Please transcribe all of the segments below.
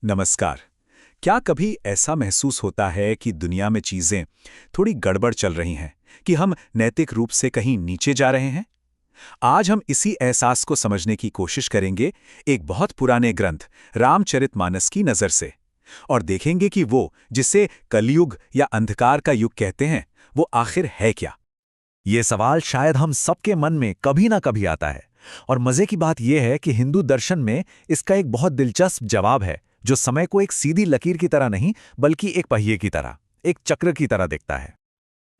नमस्कार। क्या कभी ऐसा महसूस होता है कि दुनिया में चीजें थोड़ी गड़बड़ चल रही हैं, कि हम नैतिक रूप से कहीं नीचे जा रहे हैं? आज हम इसी एहसास को समझने की कोशिश करेंगे एक बहुत पुराने ग्रंथ रामचरितमानस की नज़र से, और देखेंगे कि वो जिसे कलयुग या अंधकार का युग कहते हैं, वो आखिर है क्या। ये सवाल शायद हम सबके मन में कभी ना कभी आता है। और मजे की बात यह है कि हिंदू दर्शन में इसका एक बहुत दिलचस्प जवाब है, जो समय को एक सीधी लकीर की तरह नहीं बल्कि एक पहिए की तरह, एक चक्र की तरह दिखता है।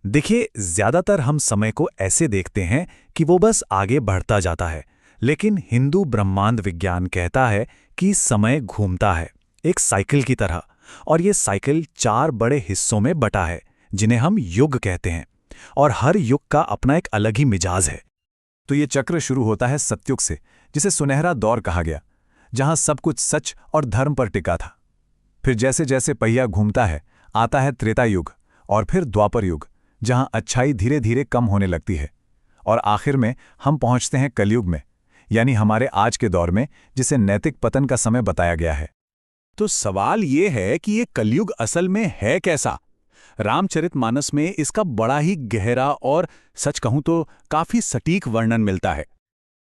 देखिए, ज्यादातर हम समय को ऐसे देखते हैं कि वो बस आगे बढ़ता जाता है, लेकिन हिंदू ब्रह्मांड विज्ञान कहता है कि समय घूमता है, एक साइकिल की तरह। और ये साइकिल 4 बड़े हिस्सों में बटा है, जिन्हें हम युग कहते हैं। और हर युग का अपना एक अलग ही मिजाज है। तो ये चक्र शुरू होता है सतयुग से, जिसे सुनहरा दौर कहा गया, जहां सब कुछ सच और धर्म पर टिका था। फिर जैसे जैसे पहिया घूमता है, आता है त्रेता युग, और फिर द्वापर युग, जहां अच्छाई धीरे धीरे कम होने लगती है। और आखिर में हम पहुंचते हैं कलयुग में, यानी हमारे आज के दौर में, जिसे नैतिक पतन का समय बताया गया है। तो सवाल ये है कि ये कलयुग असल में है कैसा? रामचरितमानस में इसका बड़ा ही गहरा और, सच कहूं तो, काफी सटीक वर्णन मिलता है।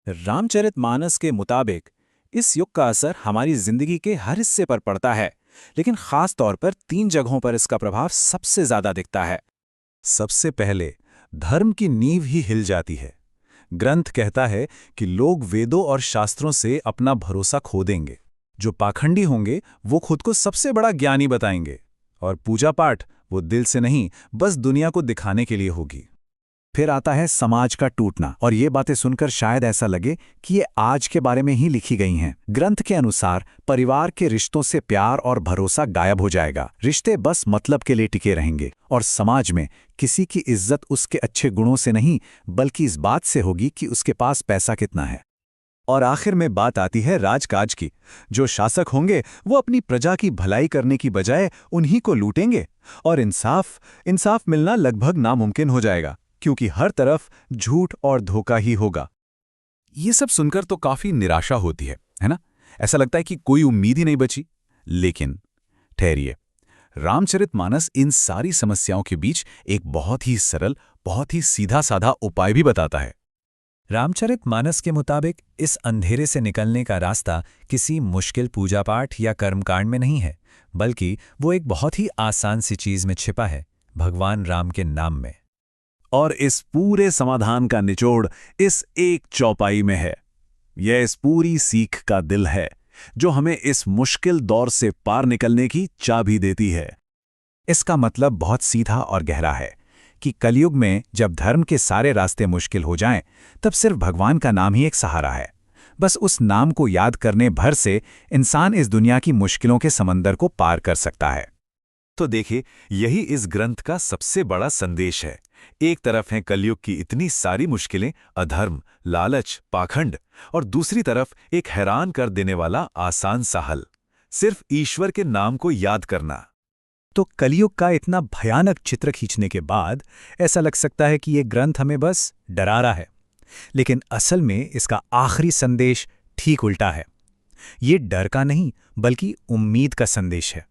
रामचरितमानस के मुताबिक इस युग का असर हमारी जिंदगी के हर हिस्से पर पड़ता है, लेकिन खास तौर पर 3 जगहों पर इसका प्रभाव सबसे ज्यादा दिखता है। सबसे पहले धर्म की नींव ही हिल जाती है। ग्रंथ कहता है कि लोग वेदों और शास्त्रों से अपना भरोसा खो देंगे। जो पाखंडी होंगे वो खुद को सबसे बड़ा ज्ञानी बताएंगे, और पूजा पाठ वो दिल से नहीं, बस दुनिया को दिखाने के लिए होगी। फिर आता है समाज का टूटना, और ये बातें सुनकर शायद ऐसा लगे कि ये आज के बारे में ही लिखी गई हैं। ग्रंथ के अनुसार परिवार के रिश्तों से प्यार और भरोसा गायब हो जाएगा। रिश्ते बस मतलब के लिए टिके रहेंगे, और समाज में किसी की इज्जत उसके अच्छे गुणों से नहीं, बल्कि इस बात से होगी कि उसके पास पैसा कितना है। और आखिर में बात आती है राजकाज की। जो शासक होंगे वो अपनी प्रजा की भलाई करने की बजाय उन्हीं को लूटेंगे, और इंसाफ मिलना लगभग नामुमकिन हो जाएगा, क्योंकि हर तरफ झूठ और धोखा ही होगा। ये सब सुनकर तो काफी निराशा होती है ना? ऐसा लगता है कि कोई उम्मीद ही नहीं बची। लेकिन ठहरिए, रामचरितमानस इन सारी समस्याओं के बीच एक बहुत ही सरल, बहुत ही सीधा साधा उपाय भी बताता है। रामचरितमानस के मुताबिक इस अंधेरे से निकलने का रास्ता किसी मुश्किल पूजा पाठ या कर्मकांड में नहीं है, बल्कि वो एक बहुत ही आसान सी चीज में छिपा है, भगवान राम के नाम में। और इस पूरे समाधान का निचोड़ इस एक चौपाई में है। यह इस पूरी सीख का दिल है, जो हमें इस मुश्किल दौर से पार निकलने की चाबी देती है। इसका मतलब बहुत सीधा और गहरा है कि कलयुग में जब धर्म के सारे रास्ते मुश्किल हो जाएं, तब सिर्फ भगवान का नाम ही एक सहारा है। बस उस नाम को याद करने भर से इंसान इस दुनिया की मुश्किलों के समंदर को पार कर सकता है। तो देखिए, यही इस ग्रंथ का सबसे बड़ा संदेश है। एक तरफ हैं कलयुग की इतनी सारी मुश्किलें, अधर्म, लालच, पाखंड, और दूसरी तरफ एक हैरान कर देने वाला आसान सा हल, सिर्फ ईश्वर के नाम को याद करना। तो कलयुग का इतना भयानक चित्र खींचने के बाद ऐसा लग सकता है कि ये ग्रंथ हमें बस डरा रहा है, लेकिन असल में इसका आखिरी संदेश ठीक उल्टा है। ये डर का नहीं, बल्कि उम्मीद का संदेश है।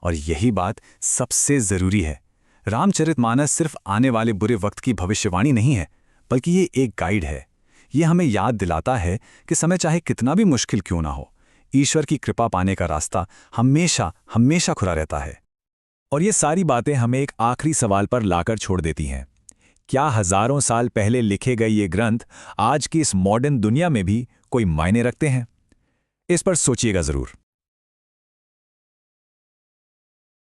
और यही बात सबसे जरूरी है। रामचरितमानस सिर्फ आने वाले बुरे वक्त की भविष्यवाणी नहीं है, बल्कि ये एक गाइड है। ये हमें याद दिलाता है कि समय चाहे कितना भी मुश्किल क्यों ना हो, ईश्वर की कृपा पाने का रास्ता हमेशा हमेशा खुला रहता है। और ये सारी बातें हमें एक आखिरी सवाल पर लाकर छोड़ देती हैं। क्या हजारों साल पहले लिखे गए ये ग्रंथ आज की इस मॉडर्न दुनिया में भी कोई मायने रखते हैं? इस पर सोचिएगा जरूर।